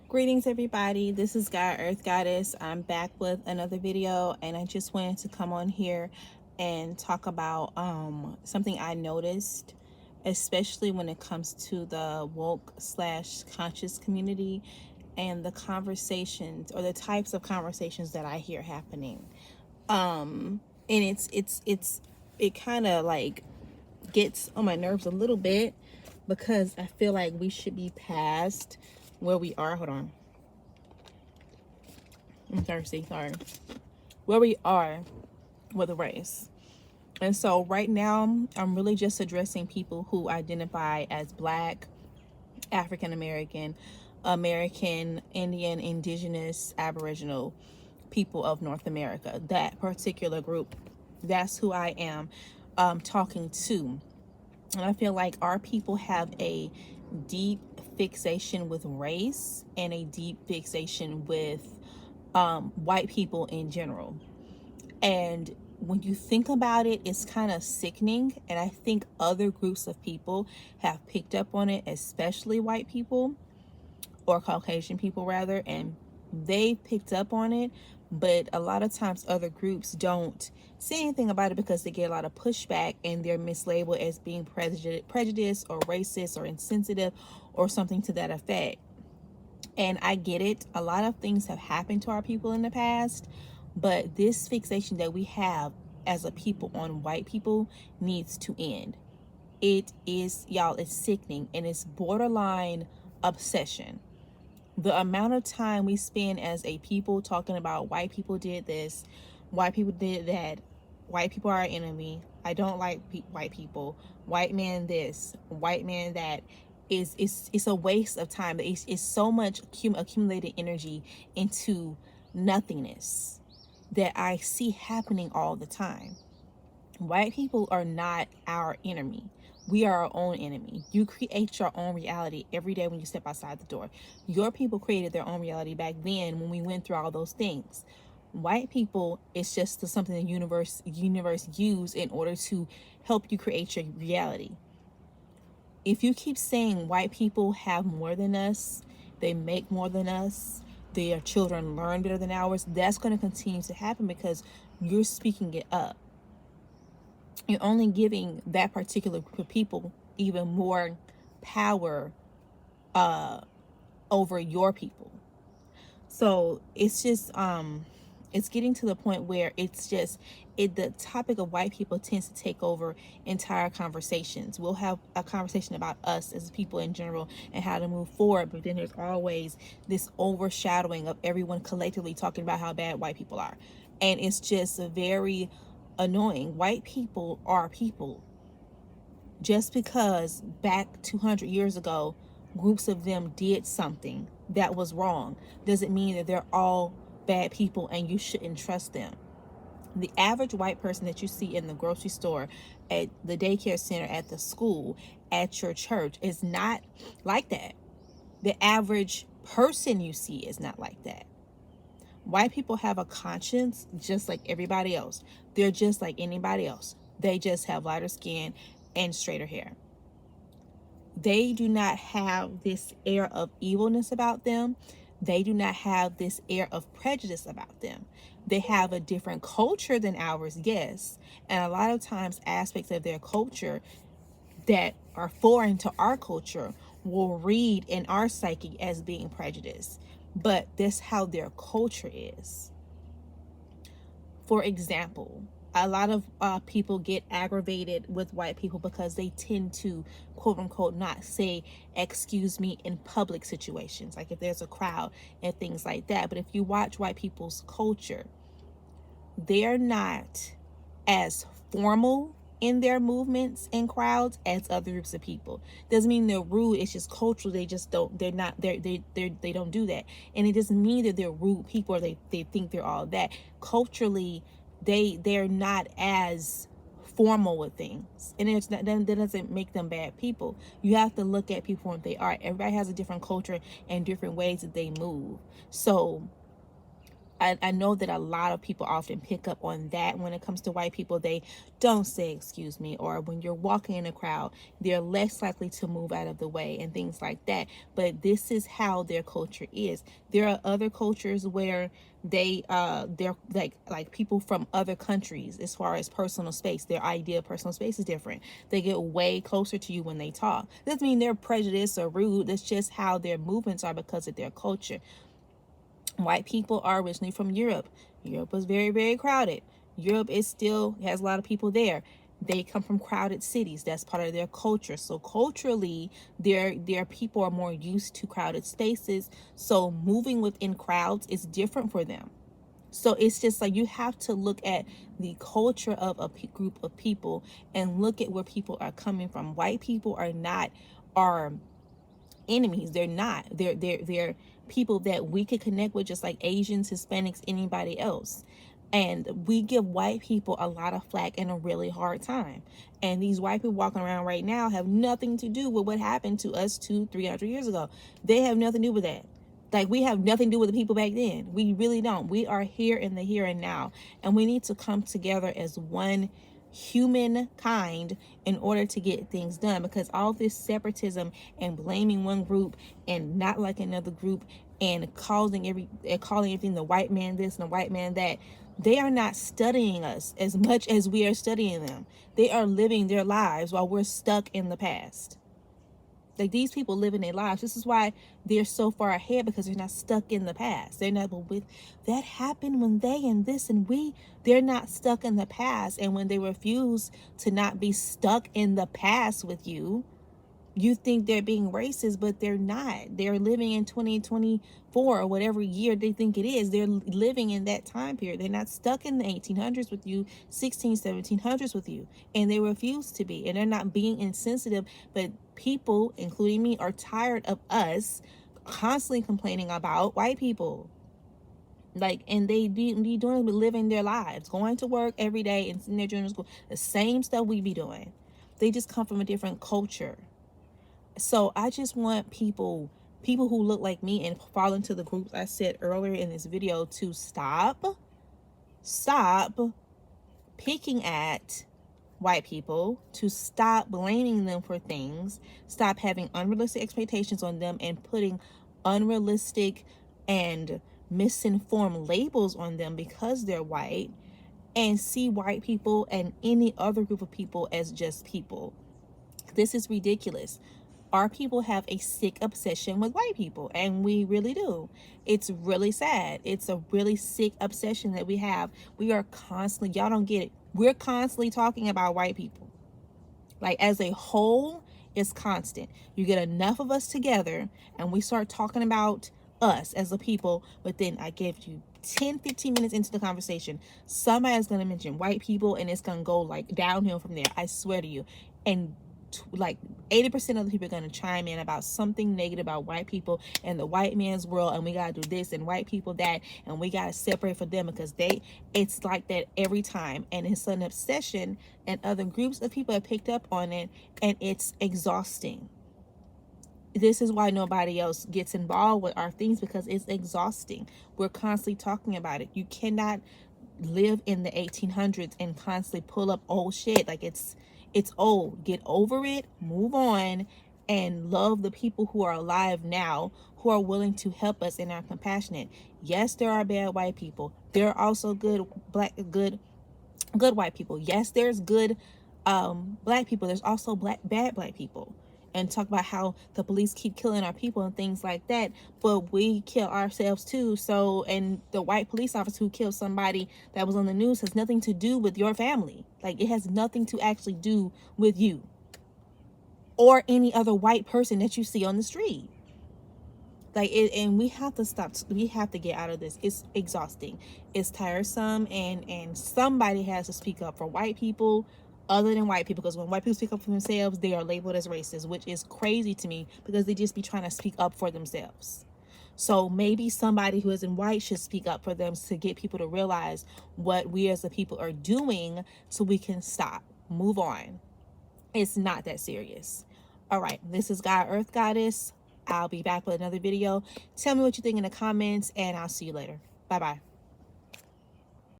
Greetings everybody, this is God Earth Goddess. I'm back with another video and I just wanted to come on here and talk about something I noticed, especially when it comes to the woke slash conscious community and the conversations or the types of conversations that I hear happening. And it kind of like gets on my nerves a little bit because I feel like we should be past where we are. Hold on. I'm thirsty, sorry. Where we are with the race. And so right now, I'm really just addressing people who identify as Black, African American, American, Indian, Indigenous, Aboriginal people of North America. That particular group, that's who I am talking to. And I feel like our people have a deep fixation with race and a deep fixation with white people in general. And when you think about it, it's kind of sickening. And I think other groups of people have picked up on it, especially white people or Caucasian people rather, and they picked up on it. But a lot of times other groups don't say anything about it because they get a lot of pushback and they're mislabeled as being prejudiced or racist or insensitive or something to that effect. And I get it. A lot of things have happened to our people in the past, but this fixation that we have as a people on white people needs to end. It is, y'all, it's sickening and it's borderline obsession. The amount of time we spend as a people talking about white people did this, white people did that, white people are our enemy, I don't like white people, white man this, white man that, it's a waste of time. It's so much accumulated energy into nothingness that I see happening all the time. White people are not our enemy. We are our own enemy. You create your own reality every day when you step outside the door. Your people created their own reality back then when we went through all those things. White people, it's just something the universe used in order to help you create your reality. If you keep saying white people have more than us, they make more than us, their children learn better than ours, that's going to continue to happen because you're speaking it up. You're only giving that particular group of people even more power over your people. So it's just it's getting to the point where the topic of white people tends to take over entire conversations. We'll have a conversation about us as people in general and how to move forward, but then there's always this overshadowing of everyone collectively talking about how bad white people are. And it's just very annoying. White people are people. Just because back 200 years ago groups of them did something that was wrong doesn't mean that they're all bad people and you shouldn't trust them. The average white person that you see in the grocery store, at the daycare center, at the school, at your church is not like that. The average person you see is not like that. White people have a conscience just like everybody else. They're just like anybody else. They just have lighter skin and straighter hair. They do not have this air of evilness about them. They do not have this air of prejudice about them. They have a different culture than ours, yes. And a lot of times aspects of their culture that are foreign to our culture will read in our psyche as being prejudiced. But that's how their culture is. For example, a lot of people get aggravated with white people because they tend to, quote unquote, not say excuse me in public situations, like if there's a crowd and things like that. But if you watch white people's culture, they're not as formal in their movements in crowds as other groups of people. Doesn't mean they're rude, it's just cultural. They just don't, they don't do that. And it doesn't mean that they're rude people or they think they're all that. Culturally, they're not as formal with things, and it's not, that doesn't make them bad people. You have to look at people what they are. Everybody has a different culture and different ways that they move. So I know that a lot of people often pick up on that when it comes to white people. They don't say excuse me, or when you're walking in a crowd, they're less likely to move out of the way and things like that. But this is how their culture is. There are other cultures where they're like people from other countries. As far as personal space, their idea of personal space is different. They get way closer to you when they talk. Doesn't mean they're prejudiced or rude. That's just how their movements are because of their culture. White people are originally from Europe. Europe was very, very crowded. Europe is still has a lot of people there. They come from crowded cities. That's part of their culture. So culturally, their people are more used to crowded spaces. So moving within crowds is different for them. So it's just like you have to look at the culture of a group of people and look at where people are coming from. White people are not are enemies. They're not. They're people that we could connect with, just like Asians, Hispanics, anybody else. And we give white people a lot of flack and a really hard time. And these white people walking around right now have nothing to do with what happened to us 200-300 years ago. They have nothing to do with that. Like, we have nothing to do with the people back then. We really don't. We are here in the here and now. And we need to come together as one humankind in order to get things done, because all this separatism and blaming one group and not like another group and calling everything the white man this and the white man that, they are not studying us as much as we are studying them. They are living their lives while we're stuck in the past. Like, these people living their lives. This is why they're so far ahead, because they're not stuck in the past. They're not, but with that happened when they and this and we, they're not stuck in the past. And when they refuse to not be stuck in the past with you, you think they're being racist, but they're not. They're living in 2024 or whatever year they think it is. They're living in that time period. They're not stuck in the 1800s with you, 1700s with you, and they refuse to be. And they're not being insensitive, but people, including me, are tired of us constantly complaining about white people. Like, and they be doing, living their lives, going to work every day and sitting there during school, the same stuff we be doing. They just come from a different culture. So I just want people who look like me and fall into the groups I said earlier in this video to stop picking at white people, to stop blaming them for things, stop having unrealistic expectations on them and putting unrealistic and misinformed labels on them because they're white, and see white people and any other group of people as just people. This is ridiculous. Our people have a sick obsession with white people, and we really do. It's really sad. It's a really sick obsession that we have. We are constantly, y'all don't get it, we're constantly talking about white people. Like, as a whole, it's constant. You get enough of us together and we start talking about us as a people, but then I give you 10-15 minutes into the conversation, somebody's going to mention white people and it's going to go like downhill from there. I swear to you. And like 80% of the people are going to chime in about something negative about white people and the white man's world, and we got to do this, and white people that, and we got to separate for them because it's like that every time, and it's an obsession, and other groups of people have picked up on it, and it's exhausting. This is why nobody else gets involved with our things, because it's exhausting. We're constantly talking about it. You cannot live in the 1800s and constantly pull up old shit. Like, it's old. Get over it, move on, and love the people who are alive now, who are willing to help us and are compassionate. Yes, there are bad white people. There are also good white people. Yes, there's good black people. There's also bad black people. And talk about how the police keep killing our people and things like that, but we kill ourselves too. So, and the white police officer who killed somebody that was on the news has nothing to do with your family. Like, it has nothing to actually do with you or any other white person that you see on the street. Like, and we have to stop. We have to get out of this. It's exhausting. It's tiresome, and somebody has to speak up for white people other than white people, because when white people speak up for themselves, they are labeled as racist, which is crazy to me, because they just be trying to speak up for themselves. So maybe somebody who isn't white should speak up for them to get people to realize what we as a people are doing, so we can stop, move on. It's not that serious. All right, this is God Earth Goddess. I'll be back with another video. Tell me what you think in the comments, and I'll see you later. Bye-bye.